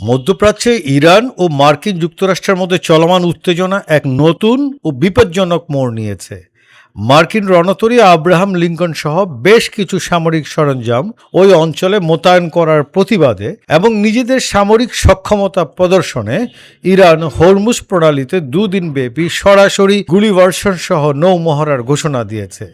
মধ্যপ্রাচ্যে ইরান ও মার্কিন যুক্তরাষ্ট্রের মধ্যে চলমান উত্তেজনা এক নতুন ও বিপজ্জনক মোড় নিয়েছে। মার্কিন রণতরী আব্রাহাম লিঙ্কন সহ বেশ কিছু সামরিক সরঞ্জাম ওই অঞ্চলে মোতায়েন করার প্রতিবাদে এবং নিজেদের সামরিক সক্ষমতা প্রদর্শনে ইরান হরমুজ প্রণালীতে দুদিনব্যাপী সরাসরি গুলিবর্ষণ সহ নৌমহড়ার ঘোষণা দিয়েছে।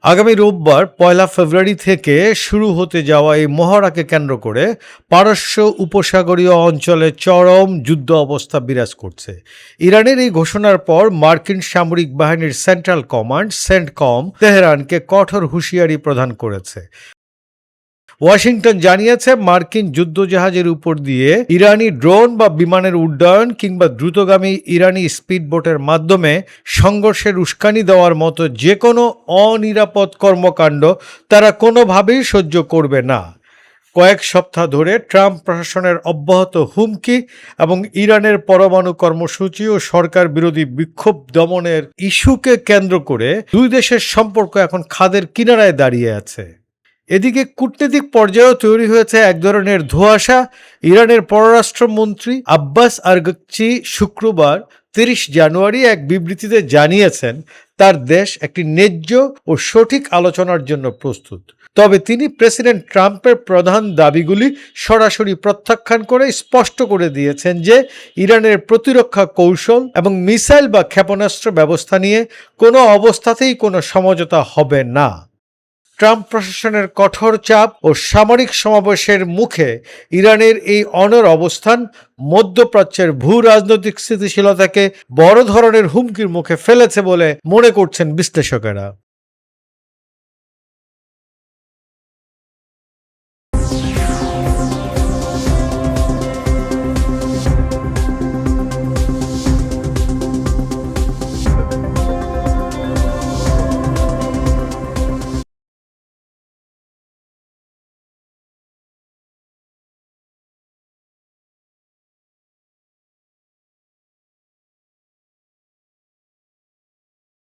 আগামী রোববার 1 ফেব্রুয়ারি থেকে শুরু হতে যাওয়া এই মহড়াকে কেন্দ্র করে পারস্য উপসাগরীয় অঞ্চলে চরম যুদ্ধ অবস্থা বিরাজ করছে। ইরানের এই ঘোষণার পর মার্কিন সামরিক বাহিনীর সেন্ট্রাল কমান্ড সেন্টকম তেহরানকে কঠোর হুঁশিয়ারি প্রদান করেছে। ওয়াশিংটন জানিয়েছে মার্কিন যুদ্ধজাহাজের উপর দিয়ে ইরানি ড্রোন বা বিমানের উড্ডয়ন কিংবা দ্রুতগামী ইরানি স্পিডবোটের মাধ্যমে সংঘর্ষের উস্কানি দেওয়ার মতো যে কোনো অনিরাপদ কর্মকাণ্ড তারা কোনোভাবেই সহ্য করবে না। কয়েক সপ্তাহ ধরে ট্রাম্প প্রশাসনের অব্যাহত হুমকি এবং ইরানের পরমাণু কর্মসূচি ও সরকার বিরোধী বিক্ষোভ দমনের ইস্যুকে কেন্দ্র করে দুই দেশের সম্পর্ক এখন খাদের কিনারায় দাঁড়িয়ে আছে। এদিকে কূটনৈতিক পর্যায়েও তৈরি হয়েছে এক ধরনের ধোঁয়াশা। ইরানের পররাষ্ট্রমন্ত্রী আব্বাস আরগাকচি শুক্রবার 30 জানুয়ারি এক বিবৃতিতে জানিয়েছেন তার দেশ একটি ন্যায্য ও সঠিক আলোচনার জন্য প্রস্তুত। তবে তিনি প্রেসিডেন্ট ট্রাম্পের প্রধান দাবিগুলি সরাসরি প্রত্যাখ্যান করে স্পষ্ট করে দিয়েছেন যে ইরানের প্রতিরক্ষা কৌশল এবং মিসাইল বা ক্ষেপণাস্ত্র ব্যবস্থা নিয়ে কোনো অবস্থাতেই কোনো সমঝোতা হবে না। ট্রাম্প প্রশাসনের কঠোর চাপ ও সামরিক সমাবেশের মুখে ইরানের এই অনড় অবস্থান মধ্যপ্রাচ্যের ভূ রাজনৈতিক স্থিতিশীলতাকে বড় ধরনের হুমকির মুখে ফেলেছে বলে মনে করছেন বিশ্লেষকেরা।